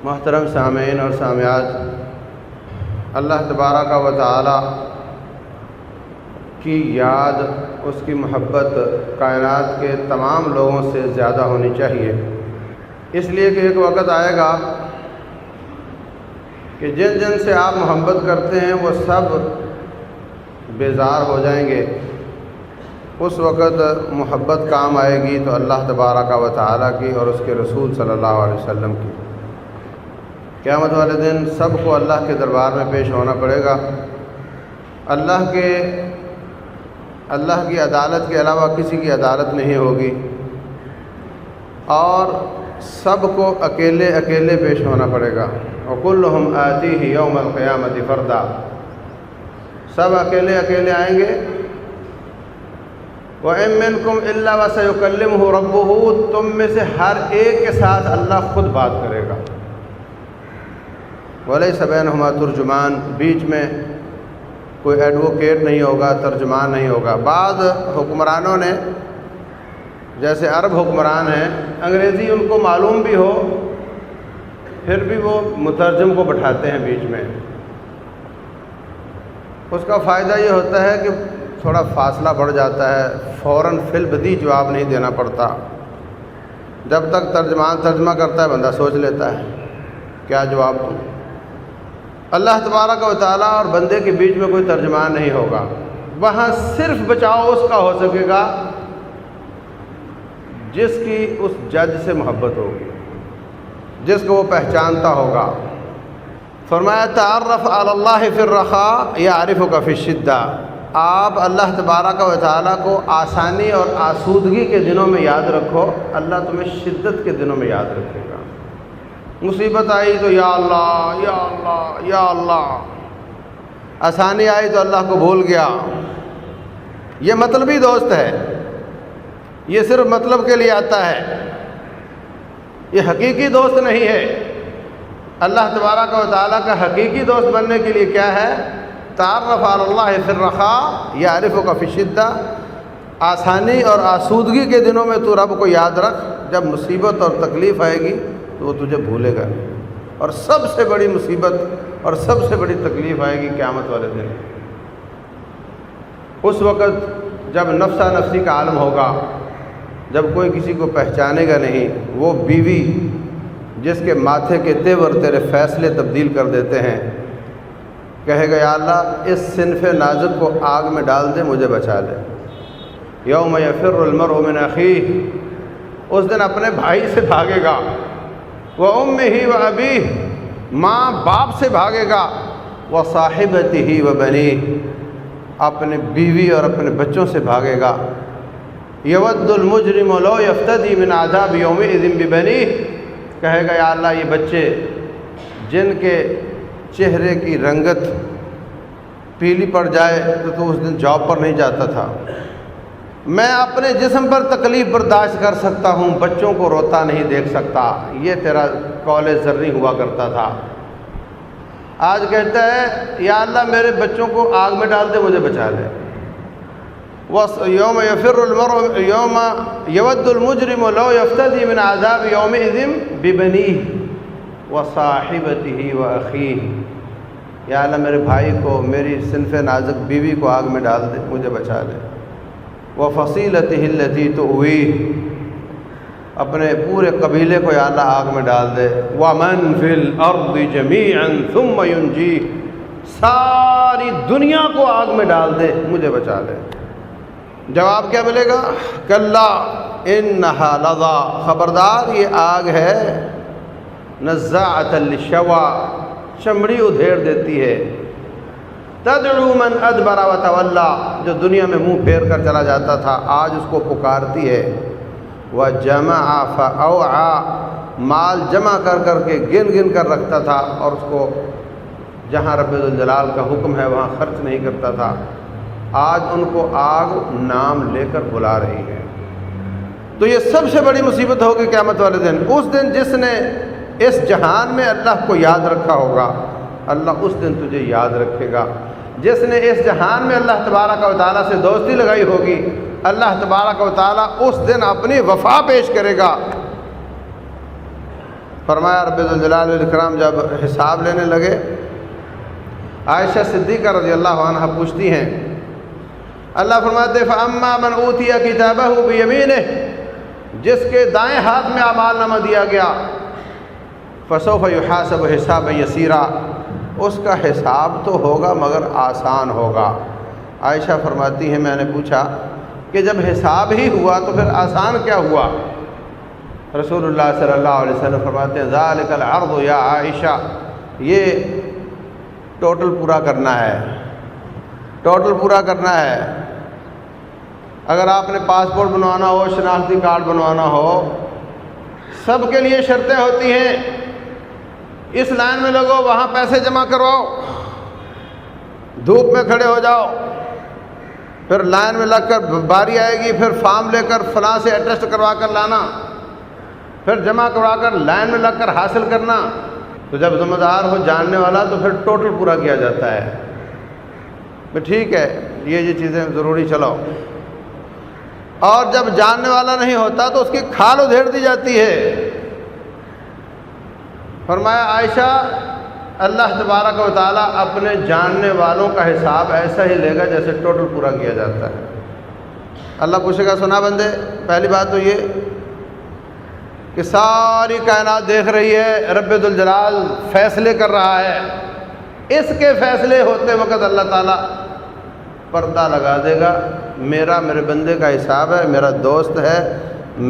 محترم سامعین اور سامعات، اللہ تبارک و تعالی کی یاد، اس کی محبت کائنات کے تمام لوگوں سے زیادہ ہونی چاہیے، اس لیے کہ ایک وقت آئے گا کہ جن جن سے آپ محبت کرتے ہیں وہ سب بیزار ہو جائیں گے۔ اس وقت محبت کام آئے گی تو اللہ تبارک و تعالی کی اور اس کے رسول صلی اللہ علیہ وسلم کی۔ قیامت والے دن سب کو اللہ کے دربار میں پیش ہونا پڑے گا۔ اللہ کی عدالت کے علاوہ کسی کی عدالت نہیں ہوگی، اور سب کو اکیلے اکیلے پیش ہونا پڑے گا۔ وَكُلُّهُمْ آتِيهِ يَوْمَ الْقِيَامَةِ فَرْدًا، سب اکیلے اکیلے آئیں گے۔ وَإِن مِّنكُمْ إِلَّا وَسَيُكَلِّمُهُ رَبُّهُ، تم میں سے ہر ایک کے ساتھ اللہ خود بات کرے گا۔ وَلَيْسَ بَيْنَهُمَا تُرْجُمَانٌ، بیچ میں کوئی ایڈوکیٹ نہیں ہوگا، ترجمان نہیں ہوگا۔ بعض حکمرانوں نے، جیسے عرب حکمران ہیں، انگریزی ان کو معلوم بھی ہو پھر بھی وہ مترجم کو بٹھاتے ہیں بیچ میں۔ اس کا فائدہ یہ ہوتا ہے کہ تھوڑا فاصلہ بڑھ جاتا ہے، فوراً فی البدیہہ جواب نہیں دینا پڑتا۔ جب تک ترجمان ترجمہ کرتا ہے بندہ سوچ لیتا ہے کیا جواب دوں۔ اللہ تبارک و تعالیٰ اور بندے کے بیچ میں کوئی ترجمان نہیں ہوگا۔ وہاں صرف بچاؤ اس کا ہو سکے گا جس کی اس جج سے محبت ہوگی، جس کو وہ پہچانتا ہوگا۔ فرمایا تعرف علی اللہ فی الرخاء یعرفک فی الشدہ، آپ اللہ تبارک و تعالیٰ کو آسانی اور آسودگی کے دنوں میں یاد رکھو، اللہ تمہیں شدت کے دنوں میں یاد رکھے گا۔ مصیبت آئی تو یا اللہ یا اللہ یا اللہ، آسانی آئی تو اللہ کو بھول گیا۔ یہ مطلبی دوست ہے، یہ صرف مطلب کے لیے آتا ہے، یہ حقیقی دوست نہیں ہے۔ اللہ تبارک و تعالیٰ کا حقیقی دوست بننے کے لیے کیا ہے؟ تعرف علی اللہ فی الرخاء یعرفک فی الشدہ، آسانی اور آسودگی کے دنوں میں تو رب کو یاد رکھ، جب مصیبت اور تکلیف آئے گی تو وہ تجھے بھولے گا نہیں۔ اور سب سے بڑی مصیبت اور سب سے بڑی تکلیف آئے گی قیامت والے دن۔ اس وقت جب نفسا نفسی کا عالم ہوگا، جب کوئی کسی کو پہچانے گا نہیں، وہ بیوی جس کے ماتھے کے تیور تیرے فیصلے تبدیل کر دیتے ہیں، کہے گا یا اللہ اس صنف نازک کو آگ میں ڈال دے، مجھے بچا لے۔ یوم یفر المرء من اخیہ، اس دن اپنے بھائی سے بھاگے گا، وَأُمِّهِ وَأَبِيهِ، ماں باپ سے بھاگے گا، وَصَاحِبَتِهِ وَبَنِيهِ، اپنے بیوی اور اپنے بچوں سے بھاگے گا۔ يَوَدُّ الْمُجْرِمُ لَوْ يَفْتَدِي مِنْ عَذَابِ يَوْمِئِذٍ بِبَنِيهِ، کہے گا یا اللہ یہ بچے جن کے چہرے کی رنگت پیلی پڑ جائے تو اس دن جاب پر نہیں جاتا تھا، میں اپنے جسم پر تکلیف برداشت کر سکتا ہوں، بچوں کو روتا نہیں دیکھ سکتا۔ یہ تیرا قول زرعی ہوا کرتا تھا۔ آج کہتا ہے یا اللہ میرے بچوں کو آگ میں ڈال دے، مجھے بچا لے۔ یوم یفر المرء یوم یود المجرم لو یفتدی من عذاب یومئذ ببنیہ وصاحبتہ واخیہ، یا اللہ میرے بھائی کو، میری صنف نازک بیوی کو آگ میں ڈال دے، مجھے بچا لے۔ وَفَصِيلَتِهِ الَّتِي تُؤْوِيهِ، اپنے پورے قبیلے کو یا اللہ آگ میں ڈال دے۔ وَمَنْ فِي الْأَرْضِ جَمِيعًا ثُمَّ يُنْجِيهِ، ساری دنیا کو آگ میں ڈال دے، مجھے بچا لے۔ جواب کیا ملے گا؟ کَلَّا إِنَّهَا لَظَىٰ، خبردار یہ آگ ہے، نَزَّاعَةً لِلشَّوَىٰ، چمڑی ادھیڑ دیتی ہے۔ تدعو من ادبر وتولیٰ، جو دنیا میں منہ پھیر کر چلا جاتا تھا آج اس کو پکارتی ہے۔ وجمع فاوعى، مال جمع کر کر کے گن گن کر رکھتا تھا، اور اس کو جہاں رب الجلال کا حکم ہے وہاں خرچ نہیں کرتا تھا، آج ان کو آگ نام لے کر بلا رہی ہے۔ تو یہ سب سے بڑی مصیبت ہوگی قیامت والے دن۔ اس دن جس نے اس جہان میں اللہ کو یاد رکھا ہوگا، اللہ اس دن تجھے یاد رکھے گا۔ جس نے اس جہان میں اللہ تبارک و تعالیٰ سے دوستی لگائی ہوگی، اللہ تبارک و تعالیٰ اس دن اپنی وفا پیش کرے گا۔ فرمایا رب ذوالجلال والاکرام جب حساب لینے لگے، عائشہ صدیقہ رضی اللہ عنہ پوچھتی ہیں، اللہ فرماتے فَأَمَّا مَنْ أُوتِيَ كِتَابَهُ بِيَمِينِهِ، جس کے دائیں ہاتھ میں اعمال نامہ دیا گیا، فَسَوْفَ يُحَاسَبُ حِسَابًا يَسِيرًا، اس کا حساب تو ہوگا مگر آسان ہوگا۔ عائشہ فرماتی ہیں میں نے پوچھا کہ جب حساب ہی ہوا تو پھر آسان کیا ہوا؟ رسول اللہ صلی اللہ علیہ وسلم فرماتے ہیں ذالک العرض یا عائشہ، یہ ٹوٹل پورا کرنا ہے، ٹوٹل پورا کرنا ہے۔ اگر آپ نے پاسپورٹ بنوانا ہو، شناختی کارڈ بنوانا ہو، سب کے لیے شرطیں ہوتی ہیں، اس لائن میں لگو، وہاں پیسے جمع کرواؤ، دھوپ میں کھڑے ہو جاؤ، پھر لائن میں لگ کر باری آئے گی، پھر فارم لے کر فلاں سے اٹیسٹ کروا کر لانا، پھر جمع کروا کر لائن میں لگ کر حاصل کرنا۔ تو جب ذمہ دار ہو جاننے والا تو پھر ٹوٹل پورا کیا جاتا ہے، تو ٹھیک ہے یہ چیزیں ضروری چلاؤ۔ اور جب جاننے والا نہیں ہوتا تو اس کی کھال ادھیڑ دی جاتی ہے۔ فرمایا عائشہ اللہ تبارک و تعالیٰ اپنے جاننے والوں کا حساب ایسا ہی لے گا جیسے ٹوٹل پورا کیا جاتا ہے۔ اللہ پوچھے گا سنا بندے، پہلی بات تو یہ کہ ساری کائنات دیکھ رہی ہے، رب ذوالجلال فیصلے کر رہا ہے، اس کے فیصلے ہوتے وقت اللہ تعالیٰ پردہ لگا دے گا، میرے بندے کا حساب ہے، میرا دوست ہے،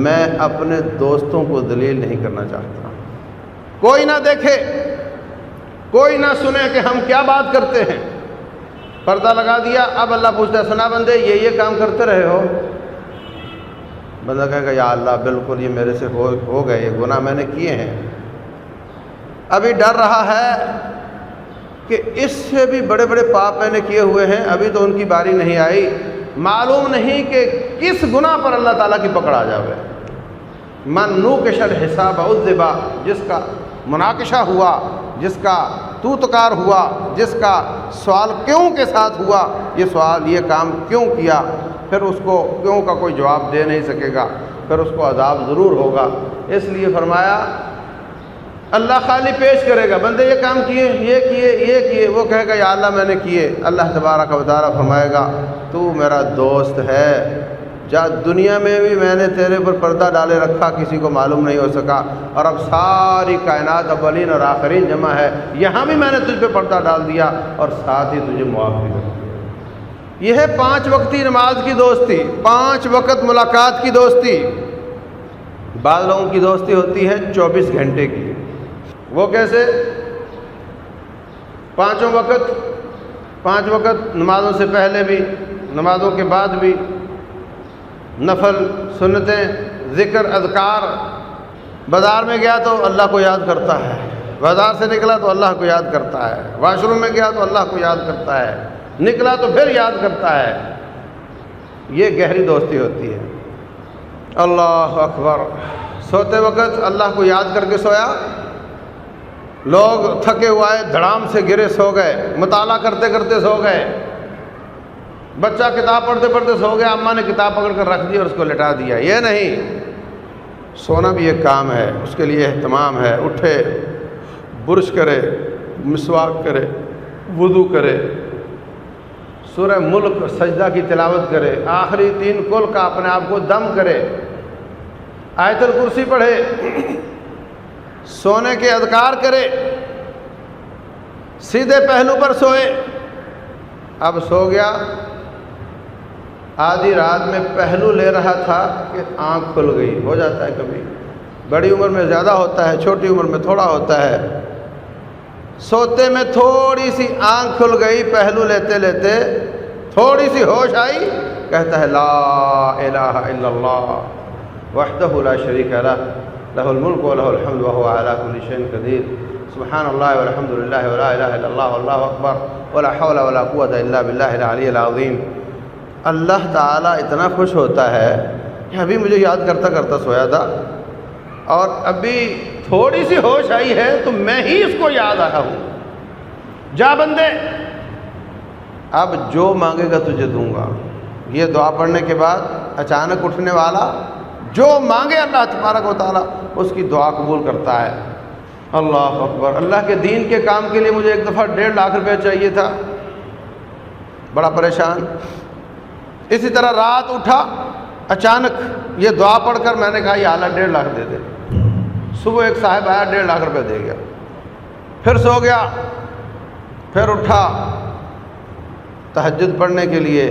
میں اپنے دوستوں کو ذلیل نہیں کرنا چاہتا۔ کوئی نہ دیکھے، کوئی نہ سنے کہ ہم کیا بات کرتے ہیں، پردہ لگا دیا۔ اب اللہ پوچھتا ہے سنا بندے یہ کام کرتے رہے ہو؟ بندہ کہے گا یا اللہ بالکل یہ میرے سے ہو گئے، یہ گناہ میں نے کیے ہیں۔ ابھی ڈر رہا ہے کہ اس سے بھی بڑے بڑے پاپ میں نے کیے ہوئے ہیں، ابھی تو ان کی باری نہیں آئی، معلوم نہیں کہ کس گناہ پر اللہ تعالیٰ کی پکڑ آ جاوے۔ من نوکش الحساب عذب، جس کا مناقشہ ہوا، جس کا توتکار ہوا، جس کا سوال کیوں کے ساتھ ہوا، یہ سوال یہ کام کیوں کیا، پھر اس کو کیوں کا کوئی جواب دے نہیں سکے گا، پھر اس کو عذاب ضرور ہوگا۔ اس لیے فرمایا اللہ خالی پیش کرے گا، بندے یہ کام کیے، یہ کیے، وہ کہے گا یا اللہ میں نے کیے۔ اللہ تبارک و تعالیٰ فرمائے گا تو میرا دوست ہے، جا دنیا میں بھی میں نے تیرے پر پردہ ڈالے رکھا، کسی کو معلوم نہیں ہو سکا، اور اب ساری کائنات اولین اور آخرین جمع ہے، یہاں بھی میں نے تجھ پہ پردہ ڈال دیا اور ساتھ ہی تجھے معاف بھی کر دیا۔ یہ ہے 5 وقتی نماز کی دوستی، 5 وقت ملاقات کی دوستی۔ بعض لوگوں کی دوستی ہوتی ہے 24 گھنٹے کی، وہ کیسے؟ 5 وقت نمازوں سے پہلے بھی، نمازوں کے بعد بھی، نفل سنتیں، ذکر، اذکار۔ بازار میں گیا تو اللہ کو یاد کرتا ہے، بازار سے نکلا تو اللہ کو یاد کرتا ہے، واش روم میں گیا تو اللہ کو یاد کرتا ہے، نکلا تو پھر یاد کرتا ہے۔ یہ گہری دوستی ہوتی ہے۔ اللہ اکبر۔ سوتے وقت اللہ کو یاد کر کے سویا، لوگ تھکے ہوئے دھڑام سے گرے سو گئے، مطالعہ کرتے کرتے سو گئے، بچہ کتاب پڑھتے پڑھتے سو گیا، اماں نے کتاب پکڑ کر رکھ دی اور اس کو لٹا دیا۔ یہ نہیں، سونا بھی ایک کام ہے، اس کے لیے اہتمام ہے۔ اٹھے، برش کرے، مسواک کرے، وضو کرے، سورہ ملک سجدہ کی تلاوت کرے، آخری 3 کل کا اپنے آپ کو دم کرے، آیت الکرسی پڑھے، سونے کے اذکار کرے، سیدھے پہلو پر سوئے۔ اب سو گیا، آدھی رات میں پہلو لے رہا تھا کہ آنکھ کھل گئی، ہو جاتا ہے کبھی، بڑی عمر میں زیادہ ہوتا ہے، چھوٹی عمر میں تھوڑا ہوتا ہے۔ سوتے میں تھوڑی سی آنکھ کھل گئی، پہلو لیتے لیتے تھوڑی سی ہوش آئی، کہتا ہے لا الہ الا اللہ وحدہ لا شریک لہ لہ الملک و لہ الحمد وہو علی کل شیء قدیر سبحان اللہ والحمد للہ ولا الہ الا اللہ واللہ اکبر ولا حول ولا قوۃ الا باللہ العلی العظیم۔ اللہ تعالیٰ اتنا خوش ہوتا ہے کہ ابھی مجھے یاد کرتا کرتا سویا تھا اور ابھی تھوڑی سی ہوش آئی ہے تو میں ہی اس کو یاد آیا ہوں۔ جا بندے، اب جو مانگے گا تجھے دوں گا۔ یہ دعا پڑھنے کے بعد اچانک اٹھنے والا جو مانگے اللہ تبارک و تعالیٰ اس کی دعا قبول کرتا ہے۔ اللہ اکبر. اللہ کے دین کے کام کے لیے مجھے ایک دفعہ 1.5 لاکھ روپے چاہیے تھا، بڑا پریشان. اسی طرح رات اٹھا، اچانک یہ دعا پڑھ کر میں نے کہا یا اللہ 1.5 لاکھ دے دے. صبح ایک صاحب آیا 1.5 لاکھ روپے دے گیا. پھر سو گیا، پھر اٹھا تہجد پڑھنے کے لیے،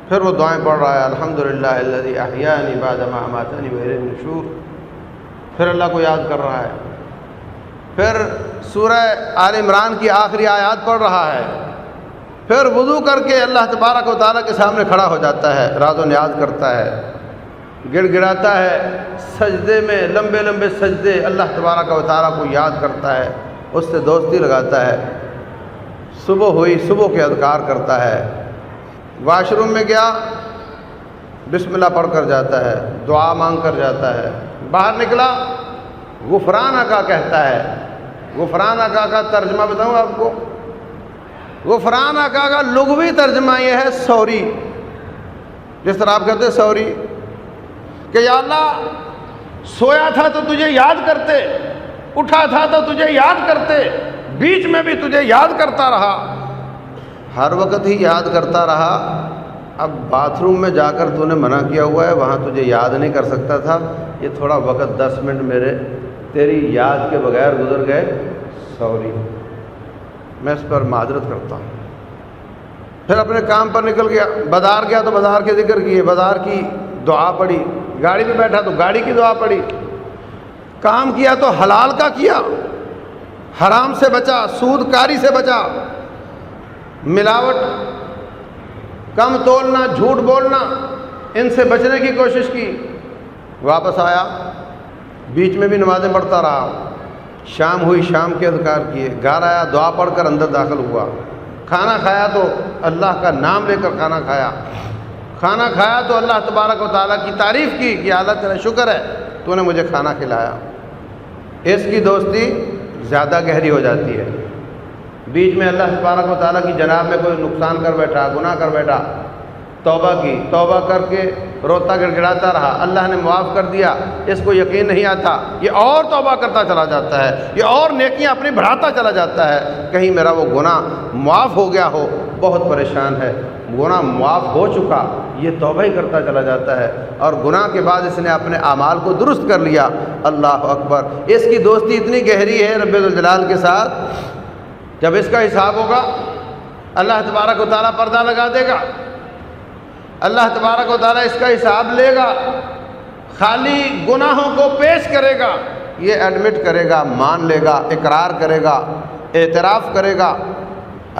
پھر وہ دعائیں پڑھ رہا ہے الحمدللہ الذی احیانی بعد ما اماتنی والیہ النشور. پھر اللہ کو یاد کر رہا ہے، پھر سورہ آل عمران کی آخری آیات پڑھ رہا ہے، پھر وضو کر کے اللہ تبارک و تعالیٰ کے سامنے کھڑا ہو جاتا ہے، راز و نیاز کرتا ہے، گڑ گڑاتا ہے، سجدے میں لمبے لمبے سجدے اللہ تبارک و تعالیٰ کو یاد کرتا ہے، اس سے دوستی لگاتا ہے. صبح ہوئی، صبح کے اذکار کرتا ہے. واش روم میں گیا، بسم اللہ پڑھ کر جاتا ہے، دعا مانگ کر جاتا ہے. باہر نکلا، غفرانک کہتا ہے. غفرانک کا ترجمہ بتاؤں آپ کو؟ غفرانک کا لغوی ترجمہ یہ ہے سوری. جس طرح آپ کہتے ہیں سوری کہ یا اللہ سویا تھا تو تجھے یاد کرتے، اٹھا تھا تو تجھے یاد کرتے، بیچ میں بھی تجھے یاد کرتا رہا، ہر وقت ہی یاد کرتا رہا. اب باتھ روم میں جا کر تو نے منع کیا ہوا ہے، وہاں تجھے یاد نہیں کر سکتا تھا، یہ تھوڑا وقت 10 منٹ میرے تیری یاد کے بغیر گزر گئے، سوری، میں اس پر معذرت کرتا ہوں. پھر اپنے کام پر نکل گیا. بازار گیا تو بازار کے ذکر کیے، بازار کی دعا پڑھی. گاڑی میں بیٹھا تو گاڑی کی دعا پڑھی. کام کیا تو حلال کا کیا، حرام سے بچا، سود کاری سے بچا، ملاوٹ، کم تولنا، جھوٹ بولنا، ان سے بچنے کی کوشش کی. واپس آیا، بیچ میں بھی نمازیں پڑھتا رہا. شام ہوئی، شام کے اذکار کیے. گھر آیا، دعا پڑھ کر اندر داخل ہوا. کھانا کھایا تو اللہ کا نام لے کر کھانا کھایا. کھانا کھایا تو اللہ تبارک و تعالیٰ کی تعریف کی کہ اللہ تیرا شکر ہے تو نے مجھے کھانا کھلایا. اس کی دوستی زیادہ گہری ہو جاتی ہے. بیچ میں اللہ تبارک و تعالیٰ کی جناب میں کوئی نقصان کر بیٹھا، گناہ کر بیٹھا، توبہ کی، توبہ کر کے روتا گڑ گڑاتا رہا، اللہ نے معاف کر دیا، اس کو یقین نہیں آتا، یہ اور توبہ کرتا چلا جاتا ہے، یہ اور نیکیاں اپنی بڑھاتا چلا جاتا ہے، کہیں میرا وہ گناہ معاف ہو گیا ہو. بہت پریشان ہے، گناہ معاف ہو چکا، یہ توبہ ہی کرتا چلا جاتا ہے، اور گناہ کے بعد اس نے اپنے اعمال کو درست کر لیا. اللہ اکبر. اس کی دوستی اتنی گہری ہے رب الجلال کے ساتھ، جب اس کا حساب ہوگا اللہ تبارک و تعالیٰ پردہ لگا دے گا. اللہ تبارک و تعالیٰ اس کا حساب لے گا، خالی گناہوں کو پیش کرے گا، یہ ایڈمٹ کرے گا، مان لے گا، اقرار کرے گا، اعتراف کرے گا.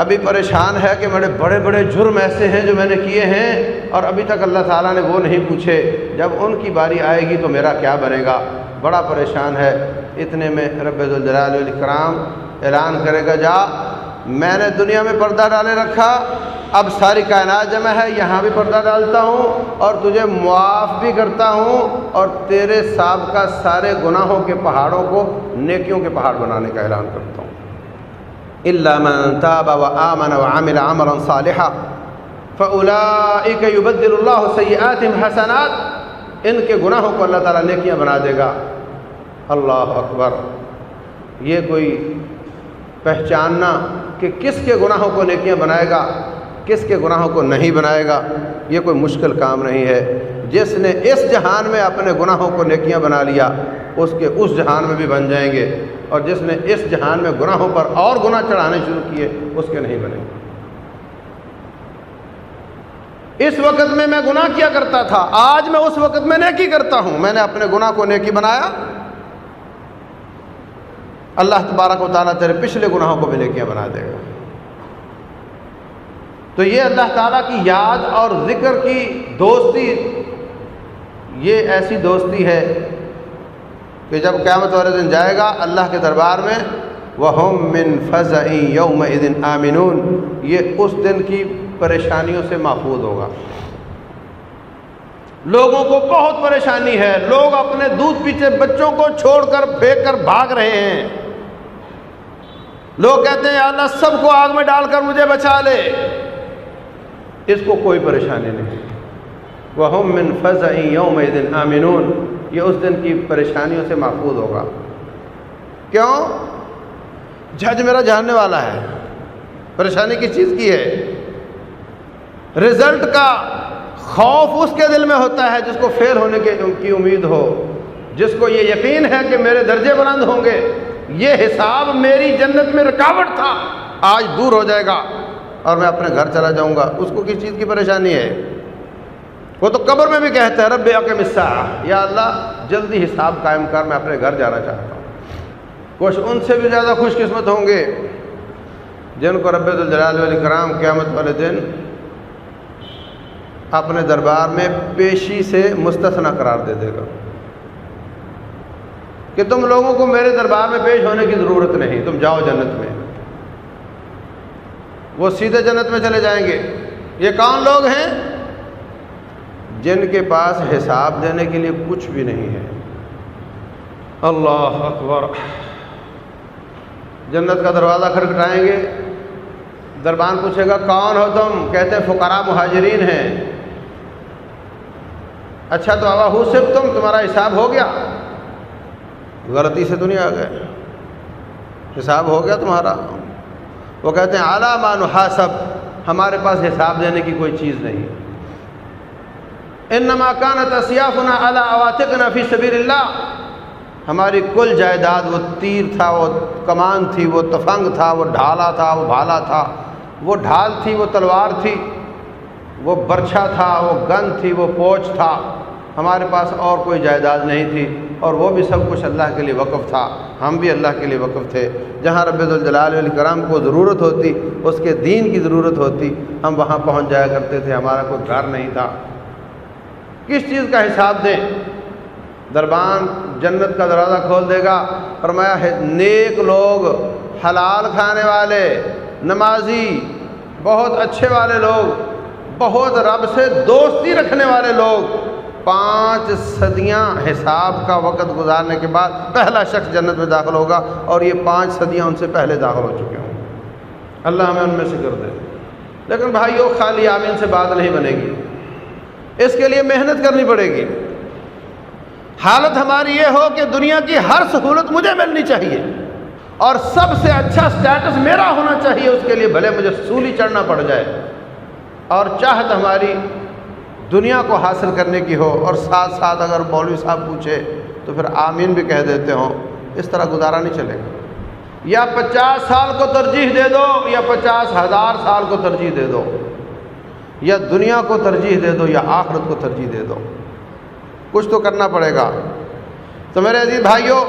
ابھی پریشان ہے کہ میرے بڑے بڑے جرم ایسے ہیں جو میں نے کیے ہیں اور ابھی تک اللہ تعالیٰ نے وہ نہیں پوچھے، جب ان کی باری آئے گی تو میرا کیا بنے گا. بڑا پریشان ہے. اتنے میں رب ذوالجلال والاکرام اعلان کرے گا، جا، میں نے دنیا میں پردہ ڈالے رکھا، اب ساری کائنات جمع ہے، یہاں بھی پردہ ڈالتا ہوں اور تجھے معاف بھی کرتا ہوں، اور تیرے سابقہ سارے گناہوں کے پہاڑوں کو نیکیوں کے پہاڑ بنانے کا اعلان کرتا ہوں. الا من تاب وآمن وعمل عملا صالحا فاولئک یبدل اللہ سیئاتہم حسنات. ان کے گناہوں کو اللہ تعالیٰ نیکیاں بنا دے گا. اللہ اکبر. یہ کوئی پہچاننا کہ کس کے گناہوں کو نیکیاں بنائے گا، کس کے گناہوں کو نہیں بنائے گا، یہ کوئی مشکل کام نہیں ہے. جس نے اس جہان میں اپنے گناہوں کو نیکیاں بنا لیا، اس کے اس جہان میں بھی بن جائیں گے، اور جس نے اس جہان میں گناہوں پر اور گناہ چڑھانے شروع کیے، اس کے نہیں بنے گے. اس وقت میں گناہ کیا کرتا تھا، آج میں اس وقت میں نیکی کرتا ہوں، میں نے اپنے گناہ کو نیکی بنایا، اللہ تبارک و تعالیٰ تیرے پچھلے گناہوں کو بھی نیکیاں بنا دے گا. تو یہ اللہ تعالیٰ کی یاد اور ذکر کی دوستی، یہ ایسی دوستی ہے کہ جب قیامت والے دن جائے گا اللہ کے دربار میں، وَهُم مِّن فَزَعٍ يَوْمَئِذٍ آمِنُونَ، یہ اس دن کی پریشانیوں سے محفوظ ہوگا. لوگوں کو بہت پریشانی ہے، لوگ اپنے دودھ پیتے بچوں کو چھوڑ کر پھینک کر بھاگ رہے ہیں. لوگ کہتے ہیں یا اللہ سب کو آگ میں ڈال کر مجھے بچا لے، اس کو کوئی پریشانی نہیں. وَهُم مِّن فَزَعٍ يَوْمَئِذٍ آمِنُونَ، یہ اس دن کی پریشانیوں سے محفوظ ہوگا. کیوں؟ جج میرا جاننے والا ہے، پریشانی کس چیز کی ہے؟ رزلٹ کا خوف اس کے دل میں ہوتا ہے جس کو فیل ہونے کی امید ہو، جس کو یہ یقین ہے کہ میرے درجے بلند ہوں گے، یہ حساب میری جنت میں رکاوٹ تھا، آج دور ہو جائے گا اور میں اپنے گھر چلا جاؤں گا۔ اس کو کس چیز کی پریشانی ہے؟ وہ تو قبر میں بھی کہتا ہے رب اقم الساعہ، یا اللہ جلدی حساب قائم کر، میں اپنے گھر جانا چاہتا ہوں۔ کچھ ان سے بھی زیادہ خوش قسمت ہوں گے جن کو رب ذوالجلال والاکرام قیامت والے دن اپنے دربار میں پیشی سے مستثنی قرار دے دے گا کہ تم لوگوں کو میرے دربار میں پیش ہونے کی ضرورت نہیں، تم جاؤ جنت میں۔ وہ سیدھے جنت میں چلے جائیں گے۔ یہ کون لوگ ہیں؟ جن کے پاس حساب دینے کے لیے کچھ بھی نہیں ہے۔ اللہ اکبر۔ جنت کا دروازہ کھٹکھٹائیں گے، دربان پوچھے گا کون ہو تم؟ کہتے ہیں فقراء مہاجرین ہیں۔ اچھا تو ابا ہو صرف تمہارا حساب ہو گیا؟ غلطی سے تو نہیں آ گئے، حساب ہو گیا تمہارا؟ وہ کہتے ہیں اعلیٰ ما نحاسب، ہمارے پاس حساب دینے کی کوئی چیز نہیں۔ انما كانت اسیافنا علی عواتقنا فی سبیل اللہ، ہماری کل جائیداد، وہ تیر تھا، وہ کمان تھی، وہ تفنگ تھا، وہ ڈھالا تھا، وہ بھالا تھا، وہ ڈھال تھی، وہ تلوار تھی، وہ برچھا تھا، وہ گن تھی، وہ پوچھ تھا، ہمارے پاس اور کوئی جائیداد نہیں تھی، اور وہ بھی سب کچھ اللہ کے لیے وقف تھا، ہم بھی اللہ کے لیے وقف تھے۔ جہاں رب ذوالجلال والاکرام کو ضرورت ہوتی، اس کے دین کی ضرورت ہوتی، ہم وہاں پہنچ جایا کرتے تھے، ہمارا کوئی گھر نہیں تھا۔ کس چیز کا حساب دیں؟ دربان جنت کا دروازہ کھول دے گا، فرمایا ہے نیک لوگ، حلال کھانے والے، نمازی، بہت اچھے والے لوگ، بہت رب سے دوستی رکھنے والے لوگ، 5 صدیاں حساب کا وقت گزارنے کے بعد پہلا شخص جنت میں داخل ہوگا، اور یہ 5 صدیاں ان سے پہلے داخل ہو چکے ہوں۔ اللہ ہمیں ان میں سے کر دے۔ لیکن بھائیو، خالی آمین سے بات نہیں بنے گی، اس کے لیے محنت کرنی پڑے گی۔ حالت ہماری یہ ہو کہ دنیا کی ہر سہولت مجھے ملنی چاہیے، اور سب سے اچھا سٹیٹس میرا ہونا چاہیے، اس کے لیے بھلے مجھے سولی چڑھنا پڑ جائے، اور چاہت ہماری دنیا کو حاصل کرنے کی ہو، اور ساتھ ساتھ اگر مولوی صاحب پوچھے تو پھر آمین بھی کہہ دیتے ہوں۔ اس طرح گزارا نہیں چلے گا۔ یا 50 سال کو ترجیح دے دو، یا 50,000 سال کو ترجیح دے دو، یا دنیا کو ترجیح دے دو، یا آخرت کو ترجیح دے دو، کچھ تو کرنا پڑے گا۔ تو میرے عزیز بھائیوں،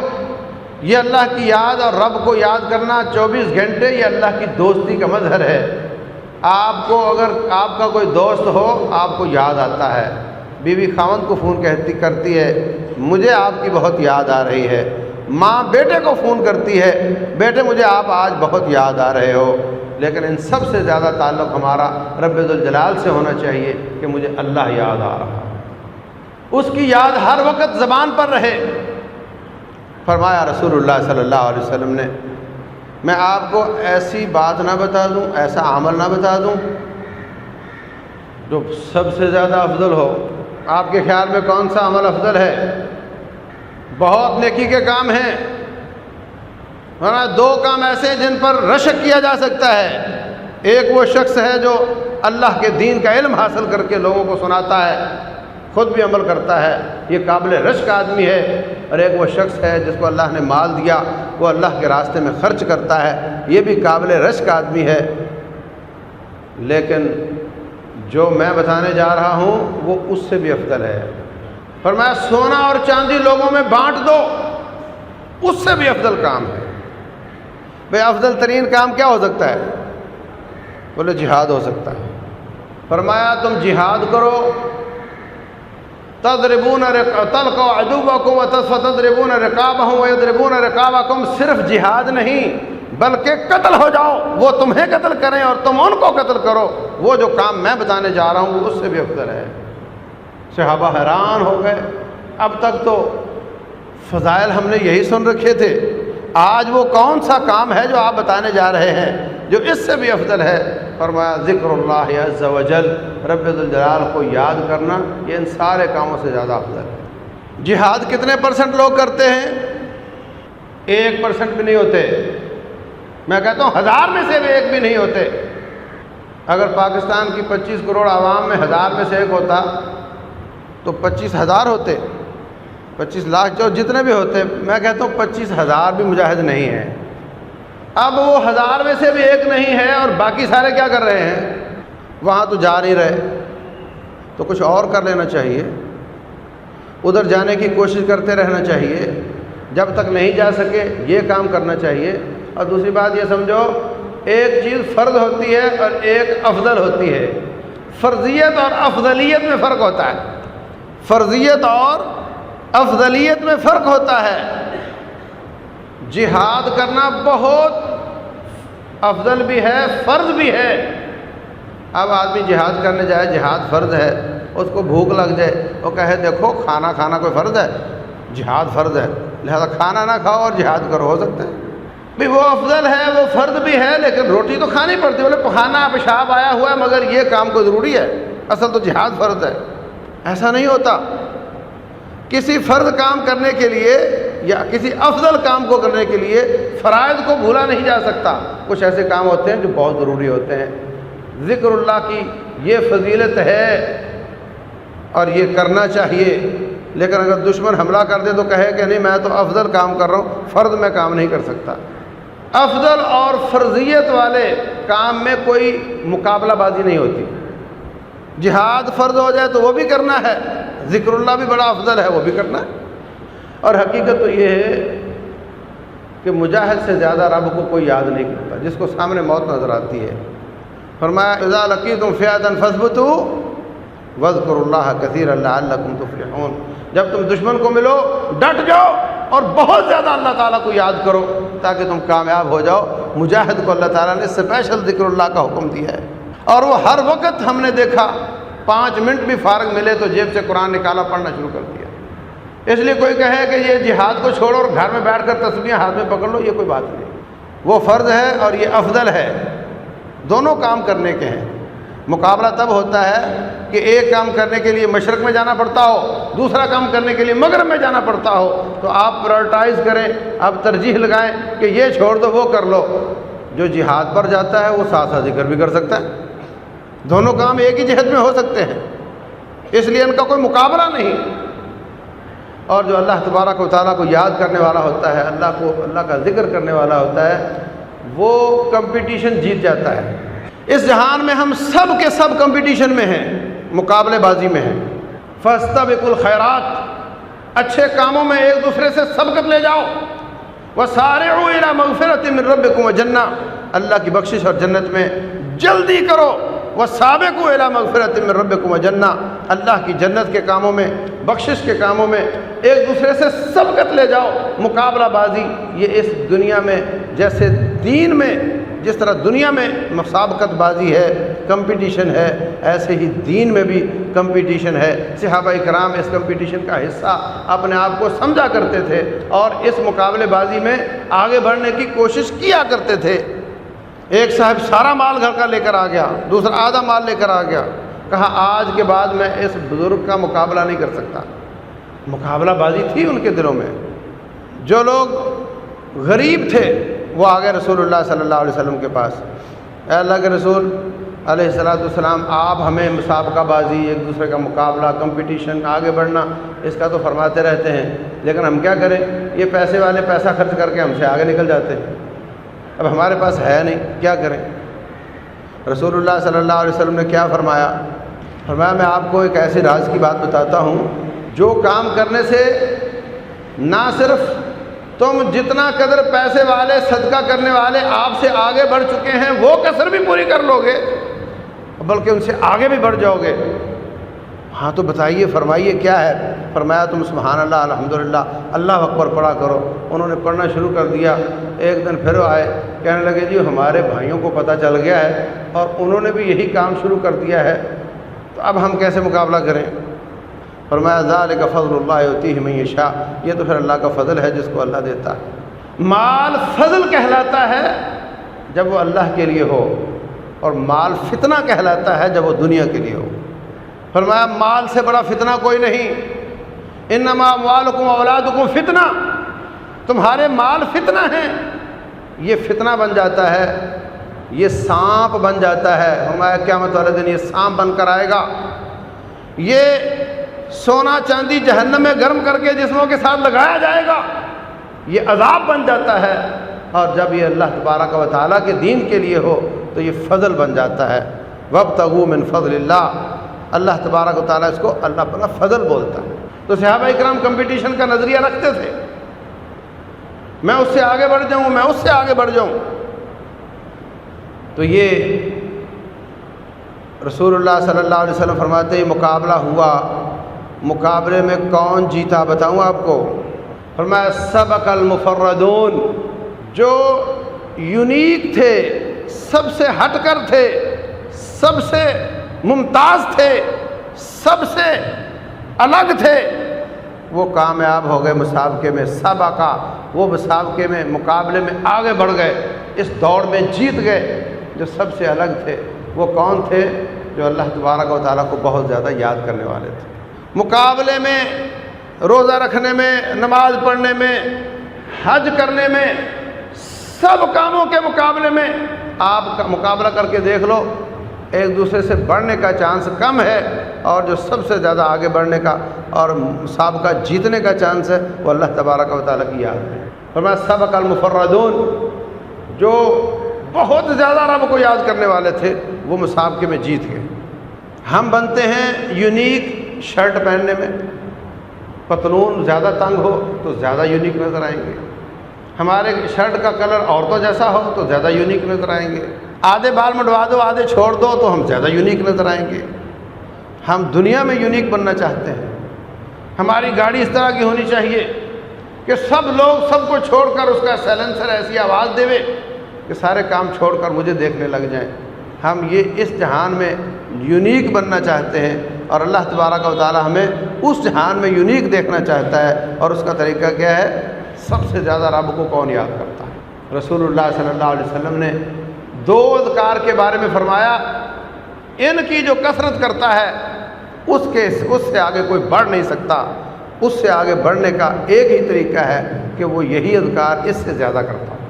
یہ اللہ کی یاد اور رب کو یاد کرنا 24 گھنٹے، یہ اللہ کی دوستی کا مظہر ہے۔ آپ کو اگر آپ کا کوئی دوست ہو، آپ کو یاد آتا ہے، بیوی خاوند کو فون کرتی ہے مجھے آپ کی بہت یاد آ رہی ہے، ماں بیٹے کو فون کرتی ہے بیٹے مجھے آپ آج بہت یاد آ رہے ہو، لیکن ان سب سے زیادہ تعلق ہمارا رب ذوالجلال سے ہونا چاہیے کہ مجھے اللہ یاد آ رہا ہے، اس کی یاد ہر وقت زبان پر رہے۔ فرمایا رسول اللہ صلی اللہ علیہ وسلم نے، میں آپ کو ایسی بات نہ بتا دوں، ایسا عمل نہ بتا دوں جو سب سے زیادہ افضل ہو؟ آپ کے خیال میں کون سا عمل افضل ہے؟ بہت نیکی کے کام ہیں، ورنہ 2 کام ایسے ہیں جن پر رشک کیا جا سکتا ہے۔ ایک وہ شخص ہے جو اللہ کے دین کا علم حاصل کر کے لوگوں کو سناتا ہے، خود بھی عمل کرتا ہے، یہ قابل رشک آدمی ہے۔ اور ایک وہ شخص ہے جس کو اللہ نے مال دیا، وہ اللہ کے راستے میں خرچ کرتا ہے، یہ بھی قابل رشک آدمی ہے۔ لیکن جو میں بتانے جا رہا ہوں وہ اس سے بھی افضل ہے۔ فرمایا سونا اور چاندی لوگوں میں بانٹ دو، اس سے بھی افضل کام ہے۔ بھئی افضل ترین کام کیا ہو سکتا ہے؟ بولے جہاد ہو سکتا ہے۔ فرمایا تم جہاد کرو، تلقوا عدوکم فتضربون رقابهم ويضربون رقابکم، صرف جہاد نہیں بلکہ قتل ہو جاؤ، وہ تمہیں قتل کریں اور تم ان کو قتل کرو، وہ جو کام میں بتانے جا رہا ہوں وہ اس سے بھی افضل ہے۔ صحابہ حیران ہو گئے، اب تک تو فضائل ہم نے یہی سن رکھے تھے، آج وہ کون سا کام ہے جو آپ بتانے جا رہے ہیں جو اس سے بھی افضل ہے؟ فرمایا ذکر اللہ عز وجل، رب ذوالجلال کو یاد کرنا، یہ ان سارے کاموں سے زیادہ افضل ہے۔ جہاد کتنے % لوگ کرتے ہیں؟ 1% بھی نہیں ہوتے. میں کہتا ہوں 1000 میں سے بھی ایک بھی نہیں ہوتے. اگر پاکستان کی 25 کروڑ عوام میں 1000 میں سے ایک ہوتا تو 25,000 ہوتے. 25 لاکھ جو جتنے بھی ہوتے. میں کہتا ہوں 25,000 بھی مجاہد نہیں ہیں. اب وہ 1000 میں سے بھی ایک نہیں ہے اور باقی سارے کیا کر رہے ہیں؟ وہاں تو جا نہیں رہے. تو کچھ اور کر لینا چاہیے. ادھر جانے کی کوشش کرتے رہنا چاہیے. جب تک نہیں جا سکے یہ کام کرنا چاہیے. اور دوسری بات یہ سمجھو، ایک چیز فرض ہوتی ہے اور ایک افضل ہوتی ہے. فرضیت اور افضلیت میں فرق ہوتا ہے. فرضیت اور افضلیت میں فرق ہوتا ہے. جہاد کرنا بہت افضل بھی ہے، فرض بھی ہے. اب آدمی جہاد کرنے جائے، جہاد فرض ہے، اس کو بھوک لگ جائے، وہ کہے دیکھو کھانا کھانا کوئی فرض ہے؟ جہاد فرض ہے، لہذا کھانا نہ کھاؤ اور جہاد کرو. ہو سکتا ہے بھی وہ افضل ہے، وہ فرض بھی ہے، لیکن روٹی تو کھانی پڑتی ہے. بولے کھانا پیشاب آیا ہوا ہے مگر یہ کام کو ضروری ہے، اصل تو جہاد فرض ہے. ایسا نہیں ہوتا. کسی فرض کام کرنے کے لیے یا کسی افضل کام کو کرنے کے لیے فرائض کو بھولا نہیں جا سکتا. کچھ ایسے کام ہوتے ہیں جو بہت ضروری ہوتے ہیں. ذکر اللہ کی یہ فضیلت ہے اور یہ کرنا چاہیے. لیکن اگر دشمن حملہ کر دے تو کہے کہ نہیں میں تو افضل کام کر رہا ہوں، فرض میں کام نہیں کر سکتا. افضل اور فرضیت والے کام میں کوئی مقابلہ بازی نہیں ہوتی. جہاد فرض ہو جائے تو وہ بھی کرنا ہے، ذکر اللہ بھی بڑا افضل ہے، وہ بھی کرنا ہے. اور حقیقت تو یہ ہے کہ مجاہد سے زیادہ رب کو کوئی یاد نہیں کرتا جس کو سامنے موت نظر آتی ہے. فرمایا اذا لقیتم فئۃ فاثبتوا واذکروا اللہ کثیرا لعلکم تفلحون. جب تم دشمن کو ملو ڈٹ جاؤ اور بہت زیادہ اللہ تعالیٰ کو یاد کرو تاکہ تم کامیاب ہو جاؤ. مجاہد کو اللہ تعالیٰ نے اسپیشل ذکر اللہ کا حکم دیا ہے. اور وہ ہر وقت ہم نے دیکھا 5 منٹ بھی فارغ ملے تو جیب سے قرآن نکالا پڑھنا شروع کر دیا. اس لیے کوئی کہے کہ یہ جہاد کو چھوڑو اور گھر میں بیٹھ کر تسبیح ہاتھ میں پکڑ لو، یہ کوئی بات نہیں. وہ فرض ہے اور یہ افضل ہے. دونوں کام کرنے کے ہیں. مقابلہ تب ہوتا ہے کہ ایک کام کرنے کے لیے مشرق میں جانا پڑتا ہو، دوسرا کام کرنے کے لیے مغرب میں جانا پڑتا ہو. تو آپ پرائرٹائز کریں، آپ ترجیح لگائیں کہ یہ چھوڑ دو وہ کر لو. جو جہاد پر جاتا ہے وہ ساتھ ساتھ ذکر بھی کر سکتا ہے. دونوں کام ایک ہی جہت میں ہو سکتے ہیں، اس لیے ان کا کوئی مقابلہ نہیں. اور جو اللہ تبارک و تعالیٰ کو یاد کرنے والا ہوتا ہے، اللہ کا ذکر کرنے والا ہوتا ہے، وہ کمپٹیشن جیت جاتا ہے. اس جہان میں ہم سب کے سب کمپٹیشن میں ہیں، مقابلے بازی میں ہیں. فاستبقوا الخیرات، اچھے کاموں میں ایک دوسرے سے سبقت لے جاؤ. وسارعوا الی مغفرۃ من ربکم وجنہ، اللہ کی بخشش اور جنت میں جلدی کرو. وسابقوا الی مغفرۃ من ربکم وجنہ، اللہ کی جنت کے کاموں میں، بخشش کے کاموں میں ایک دوسرے سے سبقت لے جاؤ. مقابلہ بازی یہ اس دنیا میں جیسے دین میں جس طرح دنیا میں مسابقت بازی ہے، کمپٹیشن ہے، ایسے ہی دین میں بھی کمپٹیشن ہے. صحابہ کرام اس کمپٹیشن کا حصہ اپنے آپ کو سمجھا کرتے تھے اور اس مقابلے بازی میں آگے بڑھنے کی کوشش کیا کرتے تھے. ایک صاحب سارا مال گھر کا لے کر آ گیا، دوسرا آدھا مال لے کر آ گیا. کہا آج کے بعد میں اس بزرگ کا مقابلہ نہیں کر سکتا. مقابلہ بازی تھی ان کے دلوں میں. جو لوگ غریب تھے وہ آ گئے رسول اللہ صلی اللہ علیہ وسلم کے پاس. اے اللہ کے رسول علیہ السلام، آپ ہمیں مسابقہ بازی، ایک دوسرے کا مقابلہ، کمپٹیشن، آگے بڑھنا اس کا تو فرماتے رہتے ہیں، لیکن ہم کیا کریں؟ یہ پیسے والے پیسہ خرچ کر کے ہم سے آگے نکل جاتے ہیں. اب ہمارے پاس ہے نہیں، کیا کریں؟ رسول اللہ صلی اللہ علیہ وسلم نے کیا فرمایا؟ فرمایا میں آپ کو ایک ایسی راز کی بات بتاتا ہوں جو کام کرنے سے نہ صرف تم جتنا قدر پیسے والے، صدقہ کرنے والے آپ سے آگے بڑھ چکے ہیں وہ کسر بھی پوری کر لو گے، بلکہ ان سے آگے بھی بڑھ جاؤ گے. ہاں تو بتائیے، فرمائیے کیا ہے؟ فرمایا تم سبحان اللہ، الحمدللہ، اللہ اکبر پڑھا کرو. انہوں نے پڑھنا شروع کر دیا. ایک دن پھر آئے، کہنے لگے جی ہمارے بھائیوں کو پتہ چل گیا ہے اور انہوں نے بھی یہی کام شروع کر دیا ہے، تو اب ہم کیسے مقابلہ کریں؟ فرمایا ذالک فضل اللہ یؤتیہ من یشاء، یہ تو پھر اللہ کا فضل ہے جس کو اللہ دیتا ہے. مال فضل کہلاتا ہے جب وہ اللہ کے لیے ہو، اور مال فتنہ کہلاتا ہے جب وہ دنیا کے لیے ہو. فرمایا مال سے بڑا فتنہ کوئی نہیں. انما اموالکم واولادکم فتنہ، تمہارے مال فتنہ ہیں، یہ فتنہ بن جاتا ہے، یہ سانپ بن جاتا ہے، ہمارے قیامت والے دن یہ سانپ بن کر آئے گا، یہ سونا چاندی جہنم میں گرم کر کے جسموں کے ساتھ لگایا جائے گا، یہ عذاب بن جاتا ہے، اور جب یہ اللہ تبارک و تعالیٰ کے دین کے لیے ہو تو یہ فضل بن جاتا ہے۔ وابتغوا من فضل اللہ، اللہ تبارک و تعالیٰ اس کو اللہ بڑا فضل بولتا ہے۔ تو صحابہ اکرام کمپٹیشن کا نظریہ رکھتے تھے، میں اس سے آگے بڑھ جاؤں، میں اس سے آگے بڑھ جاؤں۔ تو یہ رسول اللہ صلی اللہ علیہ وسلم فرماتے ہیں مقابلہ ہوا، مقابلے میں کون جیتا بتاؤں آپ کو؟ فرمایا سبق المفردون، جو یونیک تھے، سب سے ہٹ کر تھے، سب سے ممتاز تھے، سب سے الگ تھے، وہ کامیاب ہو گئے مسابقے میں۔ سبقہ، وہ مسابقے میں مقابلے میں آگے بڑھ گئے، اس دوڑ میں جیت گئے۔ جو سب سے الگ تھے وہ کون تھے؟ جو اللہ تبارک و تعالیٰ کو بہت زیادہ یاد کرنے والے تھے۔ مقابلے میں، روزہ رکھنے میں، نماز پڑھنے میں، حج کرنے میں، سب کاموں کے مقابلے میں آپ کا مقابلہ کر کے دیکھ لو، ایک دوسرے سے بڑھنے کا چانس کم ہے، اور جو سب سے زیادہ آگے بڑھنے کا اور مسابقہ جیتنے کا چانس ہے وہ اللہ تبارک و تعالیٰ کی یاد ہے۔ فرمایا سبق المفردون، جو بہت زیادہ رب کو یاد کرنے والے تھے وہ مسابقے میں جیت گئے۔ ہم بنتے ہیں یونیک شرٹ پہننے میں، پتلون زیادہ تنگ ہو تو زیادہ یونیک نظر آئیں گے، ہمارے شرٹ کا کلر عورتوں جیسا ہو تو زیادہ یونیک نظر آئیں گے، آدھے بال منڈوا دو آدھے چھوڑ دو تو ہم زیادہ یونیک نظر آئیں گے۔ ہم دنیا میں یونیک بننا چاہتے ہیں، ہماری گاڑی اس طرح کی ہونی چاہیے کہ سب لوگ سب کو چھوڑ کر اس کا سائلنسر ایسی آواز دے کہ سارے کام چھوڑ کر مجھے دیکھنے لگ جائیں۔ ہم یہ اس جہان میں یونیک بننا چاہتے ہیں، اور اللہ تبارک و تعالی ہمیں اس جہان میں یونیک دیکھنا چاہتا ہے، اور اس کا طریقہ کیا ہے؟ سب سے زیادہ رب کو کون یاد کرتا ہے؟ رسول اللہ صلی اللہ علیہ وسلم نے 2 اذکار کے بارے میں فرمایا، ان کی جو کثرت کرتا ہے اس سے آگے کوئی بڑھ نہیں سکتا، اس سے آگے بڑھنے کا ایک ہی طریقہ ہے کہ وہ یہی اذکار اس سے زیادہ کرتا ہے۔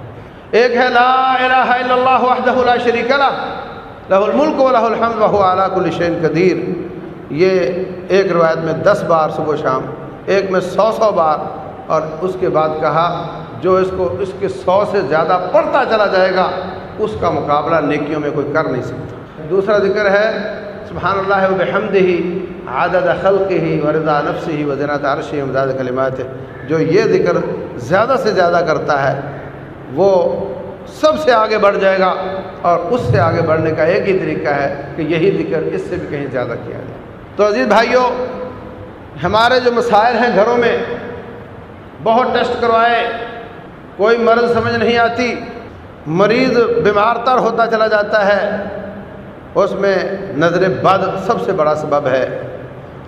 ایک ہے لا الہ الا اللہ وحدہ لا شریک لہ، لہ الملک و لہ الحمد وہو علی کل شیء قدیر۔ یہ ایک روایت میں 10 بار صبح و شام، ایک میں 100 بار، اور اس کے بعد کہا جو اس کے 100 سے زیادہ پڑھتا چلا جائے گا اس کا مقابلہ نیکیوں میں کوئی کر نہیں سکتا۔ دوسرا ذکر ہے سبحان اللہ وبحمدہ عدد خلقہ ورضا نفسہ وزنۃ عرشہ ومداد کلماتہ۔ جو یہ ذکر زیادہ سے زیادہ کرتا ہے وہ سب سے آگے بڑھ جائے گا، اور اس سے آگے بڑھنے کا ایک ہی طریقہ ہے کہ یہی ذکر اس سے بھی کہیں زیادہ کیا جائے۔ تو عزیز بھائیوں، ہمارے جو مسائل ہیں گھروں میں، بہت ٹیسٹ کروائے، کوئی مرض سمجھ نہیں آتی، مریض بیمار تر ہوتا چلا جاتا ہے، اس میں نظر بد سب سے بڑا سبب ہے۔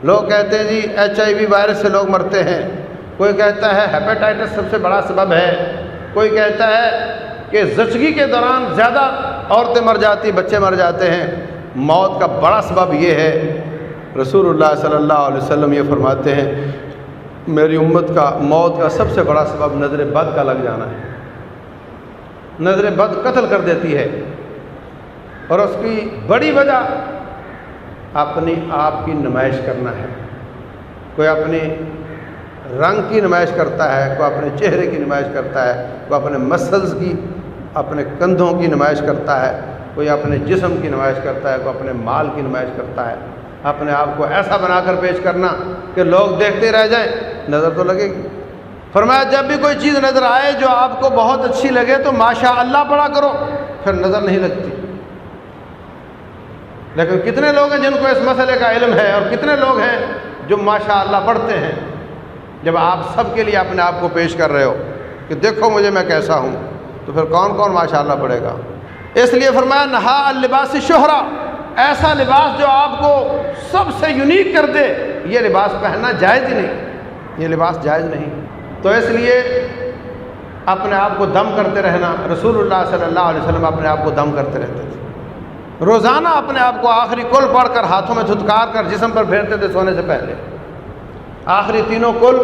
لوگ کہتے ہیں جی HIV وائرس سے لوگ مرتے ہیں، کوئی کہتا ہے ہیپیٹائٹس سب سے بڑا سبب ہے، کوئی کہتا ہے کہ زچگی کے دوران زیادہ عورتیں مر جاتی، بچے مر جاتے ہیں۔ موت کا بڑا سبب یہ ہے، رسول اللہ صلی اللہ علیہ وسلم یہ فرماتے ہیں میری امت کا موت کا سب سے بڑا سبب نظر بد کا لگ جانا ہے۔ نظر بد قتل کر دیتی ہے، اور اس کی بڑی وجہ اپنی آپ کی نمائش کرنا ہے۔ کوئی اپنی رنگ کی نمائش کرتا ہے، کوئی اپنے چہرے کی نمائش کرتا ہے، کوئی اپنے مسلز کی، اپنے کندھوں کی نمائش کرتا ہے، کوئی اپنے جسم کی نمائش کرتا ہے، کوئی اپنے مال کی نمائش کرتا ہے۔ اپنے آپ کو ایسا بنا کر پیش کرنا کہ لوگ دیکھتے رہ جائیں، نظر تو لگے گی۔ فرمایا جب بھی کوئی چیز نظر آئے جو آپ کو بہت اچھی لگے تو ماشاء اللہ پڑھا کرو، پھر نظر نہیں لگتی۔ لیکن کتنے لوگ ہیں جن کو اس مسئلے کا علم ہے، اور کتنے لوگ ہیں جو ماشاء اللہ پڑھتے ہیں؟ جب آپ سب کے لیے اپنے آپ کو پیش کر رہے ہو کہ دیکھو مجھے میں کیسا ہوں، تو پھر کون کون ماشاء اللہ پڑھے گا؟ اس لیے فرمایا نہا اللباس شہرہ، ایسا لباس جو آپ کو سب سے یونیک کر دے، یہ لباس پہننا جائز ہی نہیں، یہ لباس جائز نہیں۔ تو اس لیے اپنے آپ کو دم کرتے رہنا، رسول اللہ صلی اللہ علیہ وسلم اپنے آپ کو دم کرتے رہتے تھے، روزانہ اپنے آپ کو آخری کل پڑھ کر ہاتھوں میں دھتکار کر جسم پر پھیرتے تھے سونے سے پہلے، آخری تینوں کل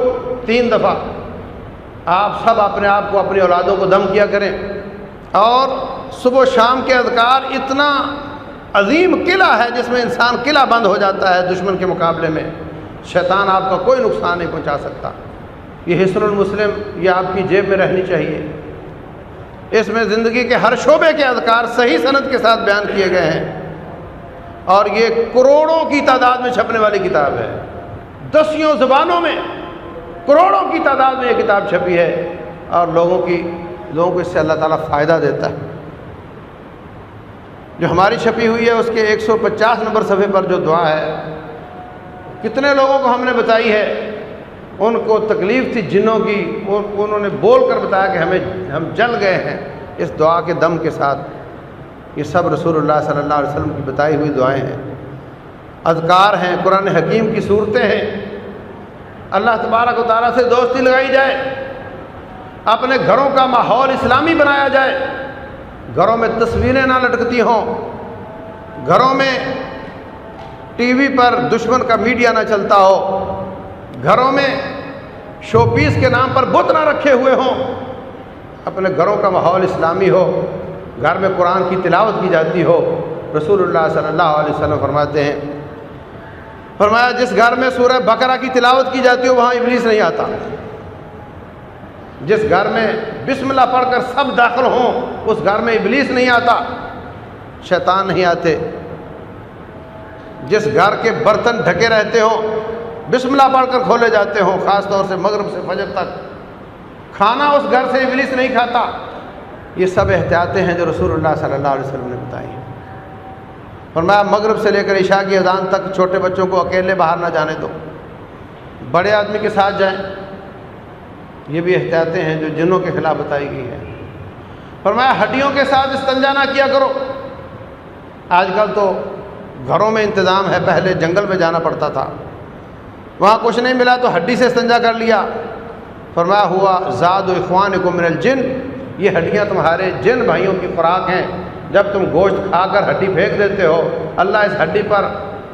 3 دفعہ، آپ سب اپنے آپ کو اپنی اولادوں کو دم کیا کریں، اور صبح و شام کے اذکار اتنا عظیم قلعہ ہے جس میں انسان قلعہ بند ہو جاتا ہے دشمن کے مقابلے میں، شیطان آپ کا کوئی نقصان نہیں پہنچا سکتا۔ یہ حصن المسلم یہ آپ کی جیب میں رہنی چاہیے، اس میں زندگی کے ہر شعبے کے اذکار صحیح سند کے ساتھ بیان کیے گئے ہیں، اور یہ کروڑوں کی تعداد میں چھپنے والی کتاب ہے، 10 زبانوں میں کروڑوں کی تعداد میں یہ کتاب چھپی ہے، اور لوگوں کو اس سے اللہ تعالیٰ فائدہ دیتا ہے۔ جو ہماری چھپی ہوئی ہے اس کے 150 نمبر صفحے پر جو دعا ہے، کتنے لوگوں کو ہم نے بتائی ہے، ان کو تکلیف تھی جنوں کی، انہوں نے بول کر بتایا کہ ہم جل گئے ہیں اس دعا کے دم کے ساتھ۔ یہ سب رسول اللہ صلی اللہ علیہ وسلم کی بتائی ہوئی دعائیں ہیں، اذکار ہیں، قرآن حکیم کی صورتیں ہیں۔ اللہ تبارک و تعالیٰ سے دوستی لگائی جائے، اپنے گھروں کا ماحول اسلامی بنایا جائے، گھروں میں تصویریں نہ لٹکتی ہوں، گھروں میں ٹی وی پر دشمن کا میڈیا نہ چلتا ہو، گھروں میں شو پیس کے نام پر بت نہ رکھے ہوئے ہوں، اپنے گھروں کا ماحول اسلامی ہو، گھر میں قرآن کی تلاوت کی جاتی ہو۔ رسول اللہ صلی اللہ علیہ وسلم فرماتے ہیں، فرمایا جس گھر میں سورہ بقرہ کی تلاوت کی جاتی ہو وہاں ابلیس نہیں آتا، جس گھر میں بسم اللہ پڑھ کر سب داخل ہوں اس گھر میں ابلیس نہیں آتا، شیطان نہیں آتے، جس گھر کے برتن ڈھکے رہتے ہوں بسم اللہ پڑھ کر کھولے جاتے ہوں، خاص طور سے مغرب سے فجر تک، کھانا اس گھر سے ابلیس نہیں کھاتا۔ یہ سب احتیاطیں ہیں جو رسول اللہ صلی اللہ علیہ وسلم نے بتائی ہیں۔ فرمایا مغرب سے لے کر عشاء کی اذان تک چھوٹے بچوں کو اکیلے باہر نہ جانے دو، بڑے آدمی کے ساتھ جائیں۔ یہ بھی احتیاطیں ہیں جو جنوں کے خلاف بتائی گئی ہیں۔ فرمایا ہڈیوں کے ساتھ استنجا نہ کیا کرو، آج کل تو گھروں میں انتظام ہے، پہلے جنگل میں جانا پڑتا تھا، وہاں کچھ نہیں ملا تو ہڈی سے استنجا کر لیا۔ فرمایا ہوا زاد اخوانکم من الجن، یہ ہڈیاں تمہارے جن بھائیوں کی خوراک ہیں، جب تم گوشت کھا کر ہڈی پھینک دیتے ہو اللہ اس ہڈی پر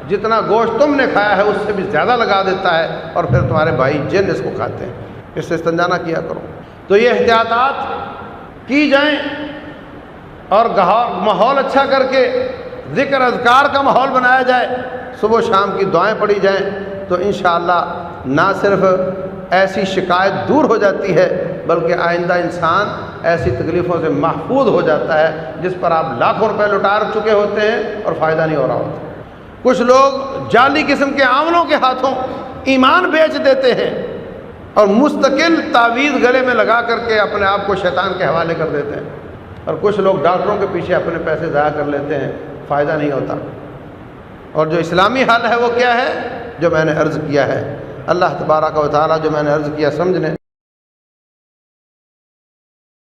جتنا گوشت تم نے کھایا ہے اس سے بھی زیادہ لگا دیتا ہے، اور پھر تمہارے بھائی جن اس کو کھاتے ہیں، اس سے استنجا نہ کیا کرو۔ تو یہ احتیاطات کی جائیں، اور ماحول اچھا کر کے ذکر اذکار کا ماحول بنایا جائے، صبح و شام کی دعائیں پڑھی جائیں، تو انشاءاللہ نہ صرف ایسی شکایت دور ہو جاتی ہے بلکہ آئندہ انسان ایسی تکلیفوں سے محفوظ ہو جاتا ہے جس پر آپ لاکھوں روپے لٹا چکے ہوتے ہیں اور فائدہ نہیں ہو رہا ہوتا۔ کچھ لوگ جعلی قسم کے عاملوں کے ہاتھوں ایمان بیچ دیتے ہیں اور مستقل تعویذ گلے میں لگا کر کے اپنے آپ کو شیطان کے حوالے کر دیتے ہیں، اور کچھ لوگ ڈاکٹروں کے پیچھے اپنے پیسے ضائع کر لیتے ہیں، فائدہ نہیں ہوتا۔ اور جو اسلامی حل ہے وہ کیا ہے؟ جو میں نے عرض کیا ہے۔ اللہ تبارک و تعالیٰ جو میں نے عرض کیا سمجھنے